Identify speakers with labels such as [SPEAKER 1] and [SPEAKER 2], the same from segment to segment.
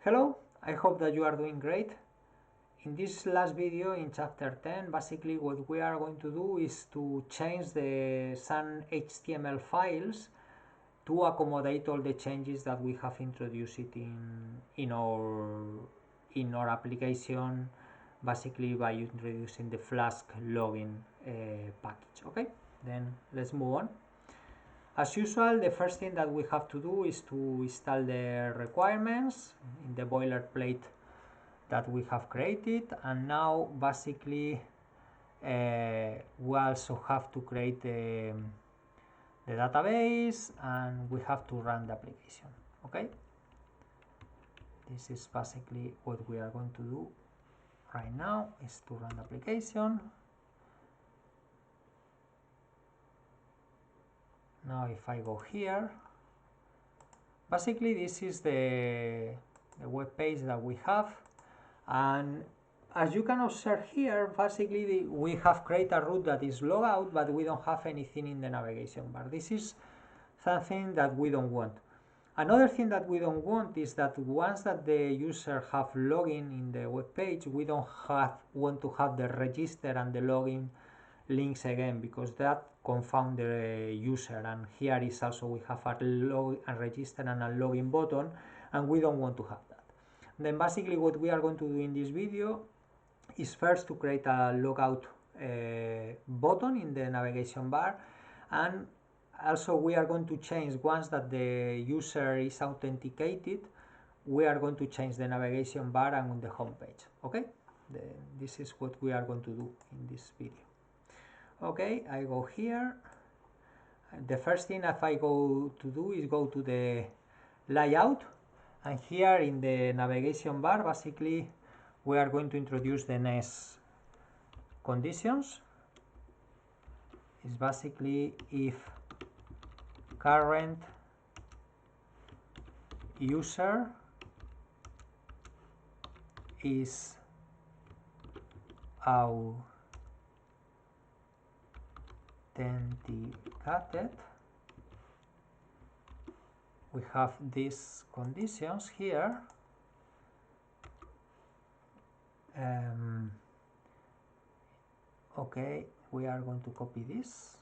[SPEAKER 1] Hello, I hope that you are doing great. In this last video in chapter 10, basically what we are going to do is to change some HTML files to accommodate all the changes that we have introduced in our application, basically by introducing the Flask-login package. Okay, then let's move on. As usual, the first thing that we have to do is to install the requirements in the boilerplate that we have created, and now basically we also have to create the database, and we have to run the application. Okay, this is basically what we are going to do right now, is to run the application. Now if I go here, basically this is the web page that we have, and as you can observe here, basically we have created a route that is logout, but we don't have anything in the navigation bar. This is something that we don't want. Another thing that we don't want is that once that the user have login in the web page, we don't want to have the register and the login links again, because that confound the user, and here is also we have a register and a login button, and we don't want to have that. Then basically what we are going to do in this video is first to create a logout button in the navigation bar, and also we are going to change, once that the user is authenticated, we are going to change the navigation bar and the home page. Okay, this is what we are going to do in this video. Okay, I go here. The first thing if I go to do is go to the layout, and here in the navigation bar basically we are going to introduce the next conditions. It's basically if current user is authenticated, we have these conditions here. Okay, we are going to copy this,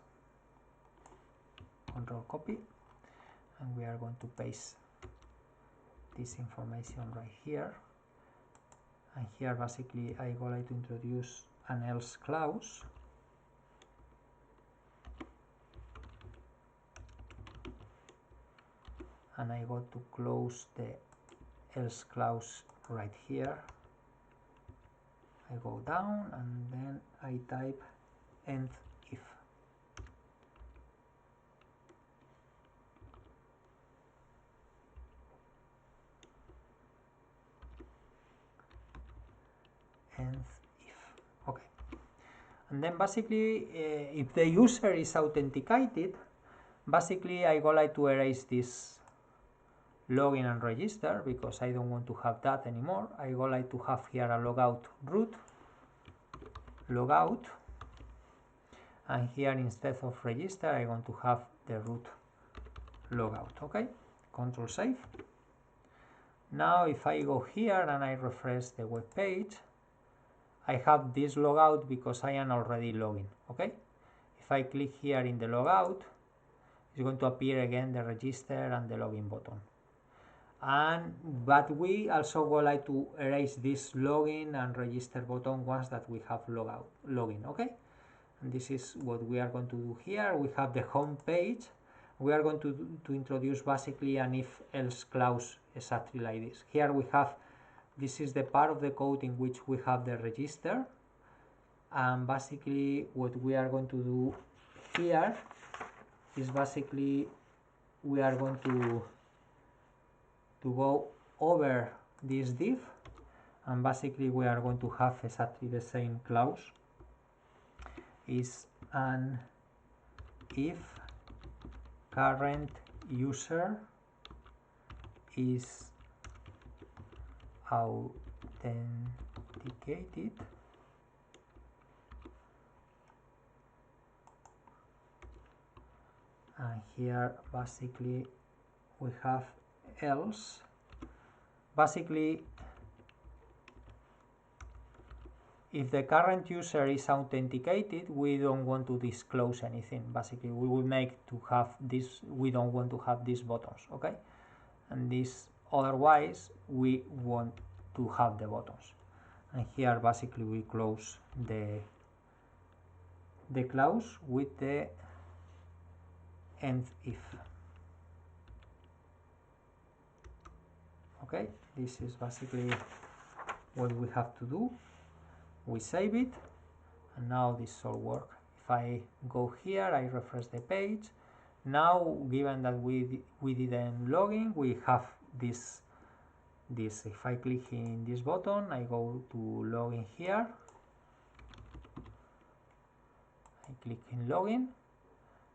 [SPEAKER 1] control copy, and we are going to paste this information right here. And here basically I go like to introduce an else clause, and I go to close the else clause right here. I go down and then I type end if. End if. Okay. And then basically if the user is authenticated, basically I go like to erase this login and register, because I don't want to have that anymore. I go like to have here a logout root, logout, and here instead of register I want to have the root logout. Okay, control save. Now if I go here and I refresh the web page, I have this logout because I am already logging. Okay, if I click here in the logout, it's going to appear again the register and the login button. But we also go like to erase this login and register button once that we have login. Okay, and this is what we are going to do here. We have the home page. We are going to introduce basically an if else clause exactly like this. Here we have, this is the part of the code in which we have the register, and basically what we are going to do here is basically we are going to go over this div, and basically we are going to have exactly the same clause, is an if current user is authenticated, and here basically we have else basically, if the current user is authenticated, we don't want to disclose anything. Basically, we will make to have this, we don't want to have these buttons, okay? And this, otherwise, we want to have the buttons. And here, basically, we close the clause with the end if. Okay, this is basically what we have to do. We save it, and now this all work. If I go here, I refresh the page. Now, given that we didn't log in, we have this. If I click in this button, I go to login here. I click in login,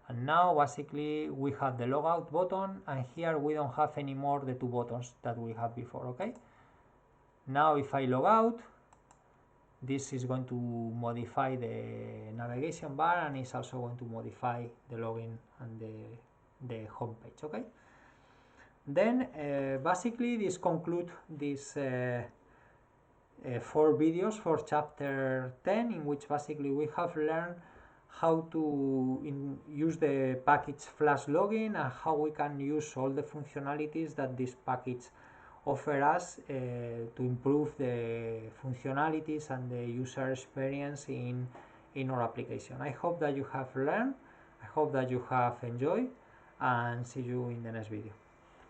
[SPEAKER 1] and now basically we have the logout button, and here we don't have anymore the two buttons that we had before. Okay. Now, if I log out, this is going to modify the navigation bar, and it's also going to modify the login and the home page. Okay. Then basically this concludes this 4 videos for chapter 10, in which basically we have learned how to use the package Flask-login and how we can use all the functionalities that this package offer us to improve the functionalities and the user experience in our application. I hope that you have learned, I hope that you have enjoyed, and see you in the next video.